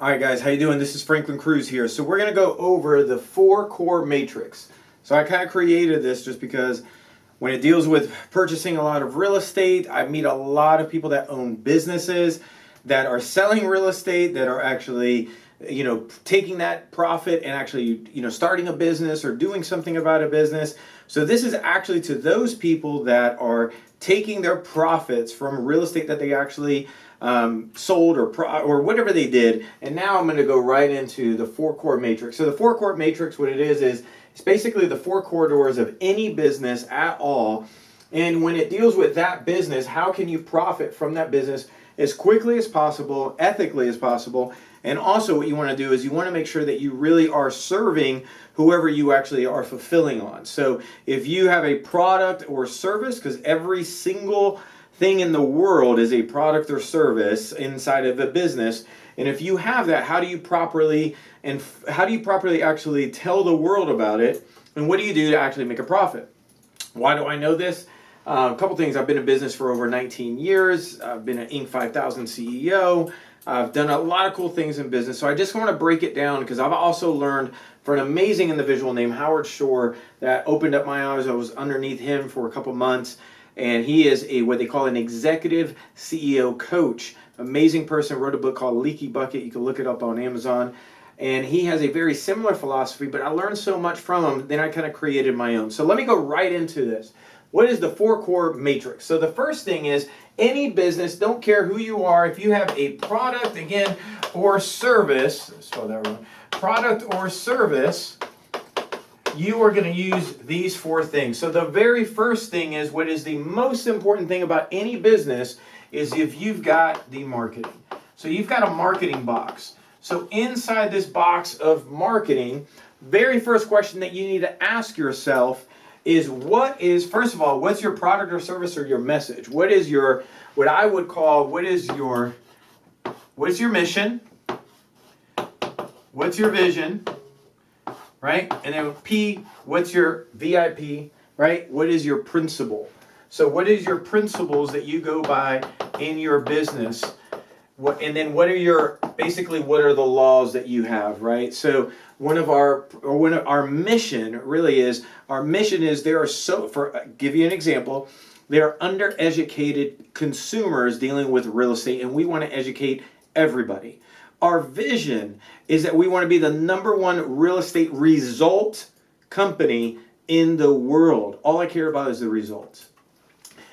All right, guys, how you doing? This is Cruz here. So we're going to go over the 4 core matrix. So I kind of created this just because when it deals with purchasing a lot of real estate, I meet a lot of people that own businesses, that are selling real estate, that are actually, taking that profit and actually, starting a business or doing something about a business. So this is actually to those people that are taking their profits from real estate that they actually sold or whatever they did. And now I'm going to go right into the 4 core matrix. So the 4 core matrix, what it is it's basically the 4 corridors of any business at all. And when it deals with that business, how can you profit from that business as quickly as possible, ethically as possible? And also what you want to do is you want to make sure that you really are serving whoever you actually are fulfilling on. So if you have a product or service, because every single thing in the world is a product or service inside of a business, and if you have that, how do you properly actually tell the world about it, and what do you do to actually make a profit? Why do I know this? A couple things. I've been in business for over 19 years. I've been an Inc. 5000 CEO. I've done a lot of cool things in business. So I just want to break it down because I've also learned from an amazing individual named Howard Shore that opened up my eyes. I was underneath him for a couple months, and he is what they call an executive CEO coach. Amazing person. Wrote a book called Leaky Bucket. You can look it up on Amazon. And he has a very similar philosophy, but I learned so much from him, then I kind of created my own. So let me go right into this. What is the 4 core matrix? So the first thing is any business, don't care who you are, if you have a product, again, or service, spell that wrong, product or service, you are going to use these 4 things. So the very first thing is, what is the most important thing about any business is if you've got the marketing. So you've got a marketing box. So inside this box of marketing, very first question that you need to ask yourself is first of all, what's your product or service or your message? What is your mission? What's your vision? Right? And then P, what's your VIP? Right? What is your principle? So what is your principles that you go by in your business? And then what are the laws that you have, right? So our mission really is, give you an example, there are undereducated consumers dealing with real estate, and we want to educate everybody. Our vision is that we want to be the #1 real estate result company in the world. All I care about is the results.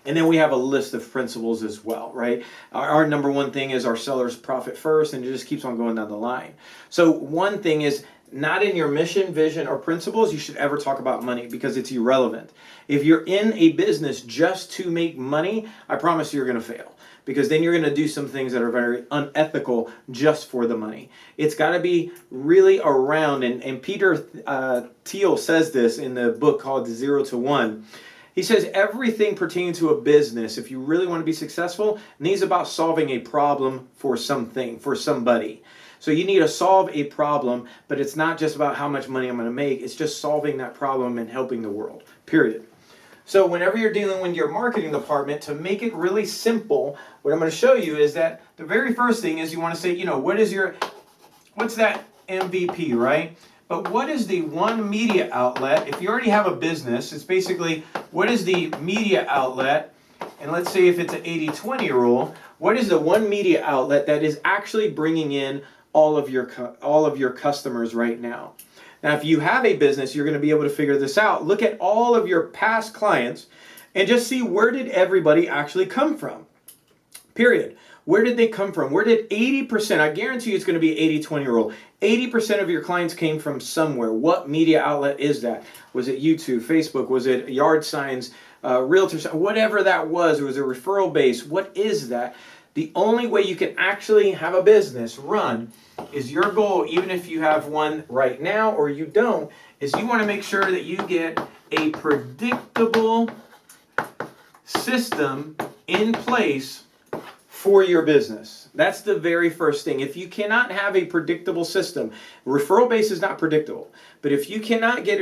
And then we have a list of principles as well, right? Our #1 thing is our sellers profit first, and it just keeps on going down the line. So one thing is, not in your mission, vision, or principles, you should ever talk about money because it's irrelevant. If you're in a business just to make money, I promise you're going to fail, because then you're going to do some things that are very unethical just for the money. It's got to be really around, and Peter Thiel says this in the book called 0 to 1. He says everything pertaining to a business, if you really want to be successful, needs about solving a problem for something, for somebody. So you need to solve a problem, but it's not just about how much money I'm going to make. It's just solving that problem and helping the world, period. So whenever you're dealing with your marketing department, to make it really simple, what I'm going to show you is that the very first thing is you want to say, what's that M.V.P, right? But what is the one media outlet? If you already have a business, it's basically, what is the media outlet? And let's say if it's an 80-20 rule, what is the one media outlet that is actually bringing in all of your customers right now? Now, if you have a business, you're going to be able to figure this out. Look at all of your past clients and just see, where did everybody actually come from? Period. Where did they come from? Where did 80%, I guarantee you it's going to be 80-20 rule. 80% of your clients came from somewhere. What media outlet is that? Was it YouTube, Facebook? Was it yard signs, realtors, whatever that was? It was a referral base. What is that? The only way you can actually have a business run is your goal, even if you have one right now or you don't, is you want to make sure that you get a predictable system in place for your business. That's the very first thing. If you cannot have a predictable system, referral base is not predictable, but if you cannot get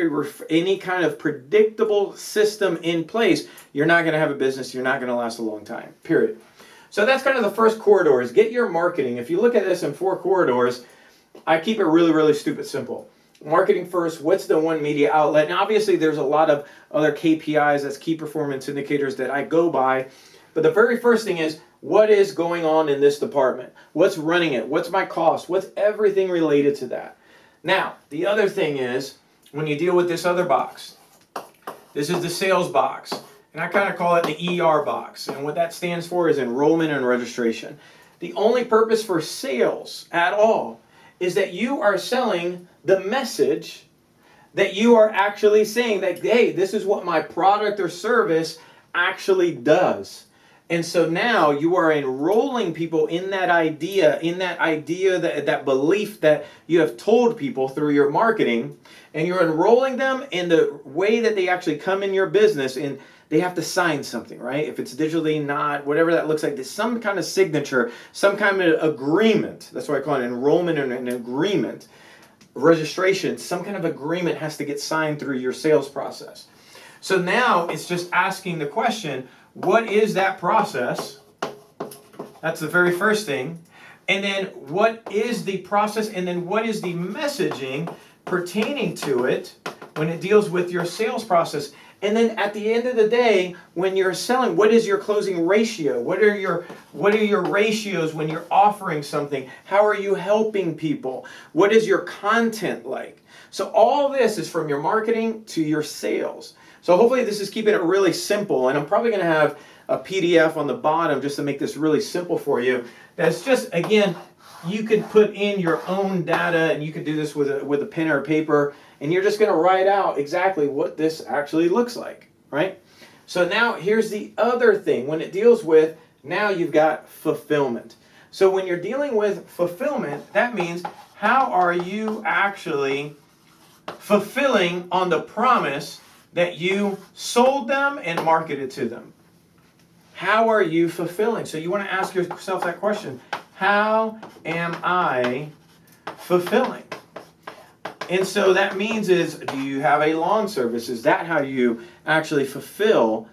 any kind of predictable system in place, you're not going to have a business. You're not going to last a long time, period. So that's kind of the first corridor, is get your marketing. If you look at this in 4 corridors, I keep it really, really stupid simple. Marketing first, what's the one media outlet? And obviously there's a lot of other KPIs, that's key performance indicators, that I go by. But the very first thing is, what is going on in this department? What's running it? What's my cost? What's everything related to that? Now, the other thing is, when you deal with this other box, this is the sales box. And I kind of call it the ER box. And what that stands for is enrollment and registration. The only purpose for sales at all is that you are selling the message, that you are actually saying that, hey, this is what my product or service actually does. And so now you are enrolling people in that idea, that belief that you have told people through your marketing, and you're enrolling them in the way that they actually come in your business, and they have to sign something, right? If it's digitally not, whatever that looks like, there's some kind of signature, some kind of agreement. That's why I call it enrollment and an agreement. Registration, some kind of agreement has to get signed through your sales process. So now it's just asking the question, what is that process? That's the very first thing. And then what is the process, and then what is the messaging pertaining to it when it deals with your sales process? And then at the end of the day, when you're selling, what is your closing ratio? What are your ratios when you're offering something? How are you helping people? What is your content like? So all this is from your marketing to your sales. So hopefully this is keeping it really simple, and I'm probably going to have a PDF on the bottom just to make this really simple for you. That's just, again, you could put in your own data, and you could do this with a pen or paper, and you're just going to write out exactly what this actually looks like, right? So now here's the other thing. When it deals with, now you've got fulfillment. So when you're dealing with fulfillment, that means how are you actually fulfilling on the promise that you sold them and marketed to them? How are you fulfilling? So you want to ask yourself that question. How am I fulfilling? And so that means is, do you have a lawn service? Is that how you actually fulfill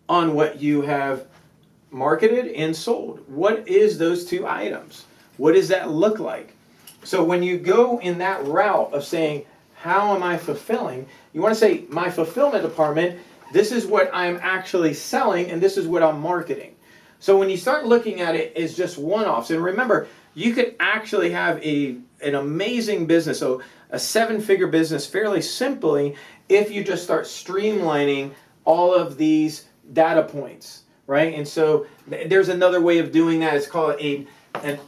on what you have marketed and sold? What is those 2 items? What does that look like? So when you go in that route of saying, how am I fulfilling? You want to say, my fulfillment department, this is what I'm actually selling, and this is what I'm marketing. So when you start looking at it as just one-offs, and remember, you could actually have an amazing business, so a 7-figure business fairly simply, if you just start streamlining all of these data points, right? And so there's another way of doing that. It's called an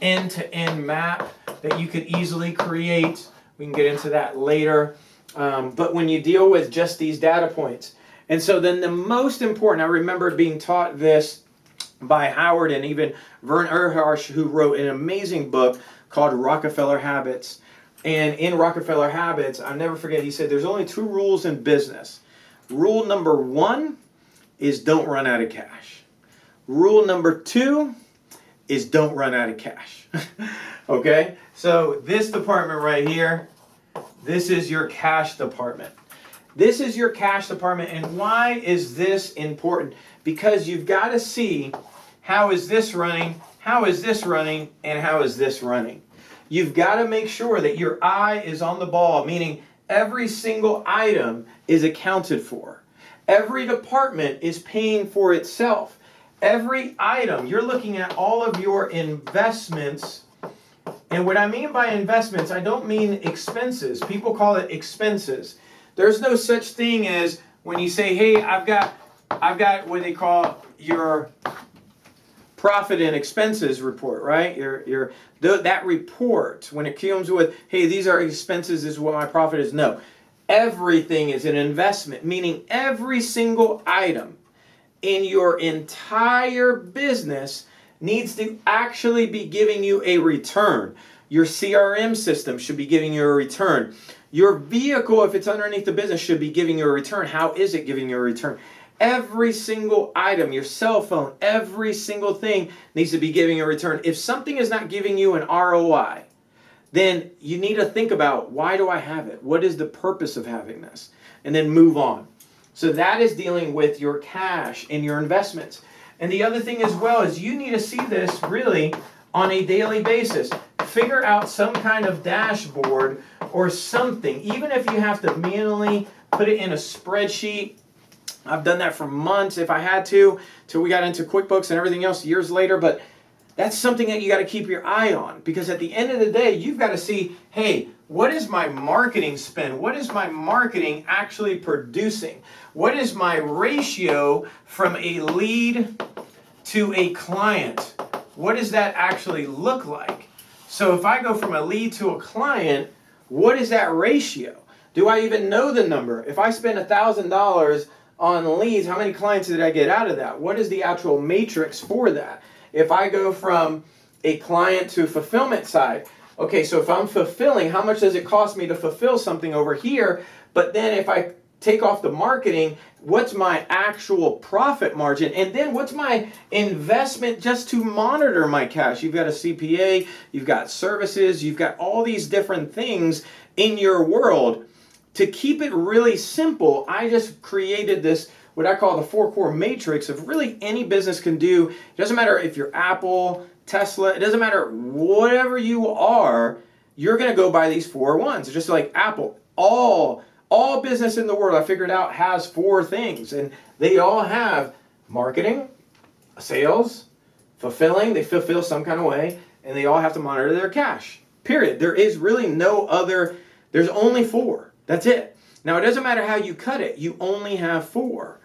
end-to-end map that you could easily create. We can get into that later. But when you deal with just these data points. And so then the most important, I remember being taught this by Howard and even Vern Earhart, who wrote an amazing book called Rockefeller Habits. And in Rockefeller Habits, I'll never forget, he said there's only 2 rules in business. Rule number 1 is don't run out of cash. Rule number 2 is don't run out of cash. Okay? So this department right here, this is your cash department. This is your cash department. And why is this important? Because you've got to see, how is this running, how is this running, and how is this running? You've got to make sure that your eye is on the ball, meaning every single item is accounted for. Every department is paying for itself. Every item, you're looking at all of your investments. And what I mean by investments, I don't mean expenses. People call it expenses. There's no such thing as when you say, hey, I've got what they call your profit and expenses report, right? That report, when it comes with, hey, these are expenses, this is what my profit is. No, everything is an investment, meaning every single item in your entire business needs to actually be giving you a return. Your CRM system should be giving you a return. Your vehicle, if it's underneath the business, should be giving you a return. How is it giving you a return? Every single item, your cell phone, every single thing needs to be giving you a return. If something is not giving you an ROI, then you need to think about, why do I have it? What is the purpose of having this? And then move on. So that is dealing with your cash and your investments. And the other thing as well is you need to see this really on a daily basis. Figure out some kind of dashboard or something, even if you have to manually put it in a spreadsheet. I've done that for months if I had to, till we got into QuickBooks and everything else years later, but that's something that you got to keep your eye on, because at the end of the day, you've got to see, hey, what is my marketing spend? What is my marketing actually producing? What is my ratio from a lead to a client? What does that actually look like? So if I go from a lead to a client, what is that ratio? Do I even know the number? If I spend $1,000 on leads, how many clients did I get out of that? What is the actual matrix for that? If I go from a client to fulfillment side, okay, so if I'm fulfilling, how much does it cost me to fulfill something over here? But then if I take off the marketing, what's my actual profit margin? And then what's my investment just to monitor my cash? You've got a CPA, you've got services, you've got all these different things in your world. To keep it really simple, I just created this, what I call the 4 core matrix of really any business can do. It doesn't matter if you're Apple, Tesla, it doesn't matter whatever you are, you're going to go by these 4 ones. Just like Apple, all business in the world, I figured out, has 4 things, and they all have marketing, sales, fulfilling, they fulfill some kind of way, and they all have to monitor their cash. Period. There is really no other, there's only 4. That's it. Now, it doesn't matter how you cut it. You only have 4.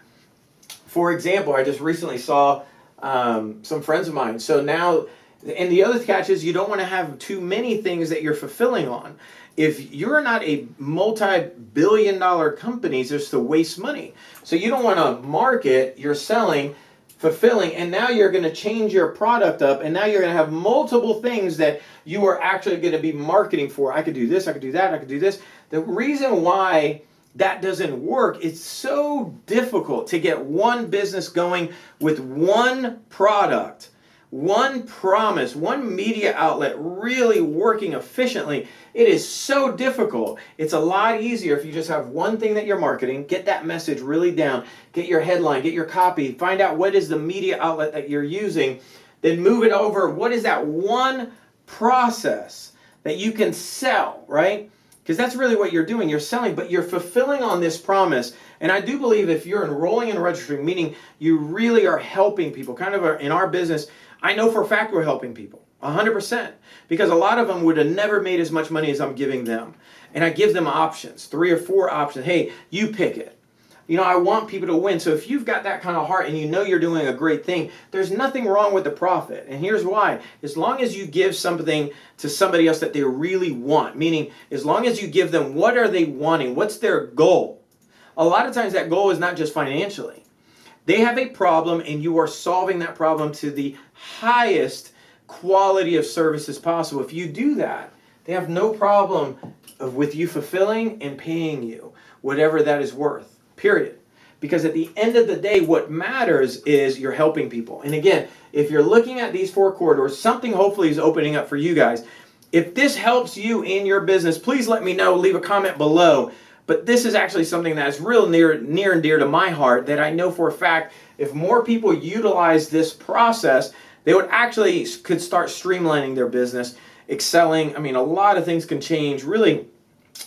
For example, I just recently saw some friends of mine. So now, and the other catch is you don't want to have too many things that you're fulfilling on. If you're not a multi-billion-dollar company, it's just to waste money. So you don't want to market, you're selling, fulfilling, and now you're going to change your product up, and now you're going to have multiple things that you are actually going to be marketing for. I could do this, I could do that, I could do this. The reason why that doesn't work, it's so difficult to get one business going with one product, one promise, one media outlet really working efficiently. It is so difficult. It's a lot easier if you just have one thing that you're marketing, get that message really down, get your headline, get your copy, find out what is the media outlet that you're using, then move it over. What is that one process that you can sell, right? Because that's really what you're doing. You're selling, but you're fulfilling on this promise. And I do believe if you're enrolling and registering, meaning you really are helping people, kind of in our business, I know for a fact we're helping people, 100%. Because a lot of them would have never made as much money as I'm giving them. And I give them options, 3 or 4 options. Hey, you pick it. You know, I want people to win. So if you've got that kind of heart and you know you're doing a great thing, there's nothing wrong with the profit. And here's why. As long as you give something to somebody else that they really want, meaning as long as you give them what are they wanting, what's their goal? A lot of times that goal is not just financially. They have a problem and you are solving that problem to the highest quality of services possible. If you do that, they have no problem with you fulfilling and paying you whatever that is worth. Period. Because at the end of the day, what matters is you're helping people. And again, if you're looking at these 4 corridors, something hopefully is opening up for you guys. If this helps you in your business, please let me know. Leave a comment below. But this is actually something that's real near and dear to my heart, that I know for a fact if more people utilize this process, they would actually could start streamlining their business, excelling. I mean, a lot of things can change really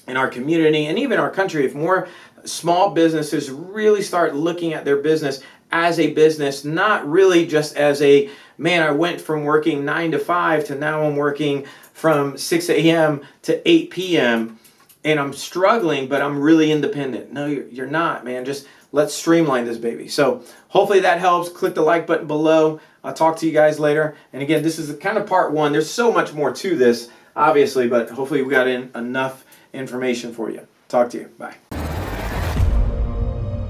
in our community and even our country if more small businesses really start looking at their business as a business, not really just as a, man, I went from working 9 to 5 to now I'm working from 6 a.m. to 8 p.m. and I'm struggling, but I'm really independent. No, you're not, man. Just let's streamline this baby. So hopefully that helps. Click the like button below. I'll talk to you guys later. And again, this is kind of part 1. There's so much more to this, obviously, but hopefully we got in enough information for you. Talk to you. Bye.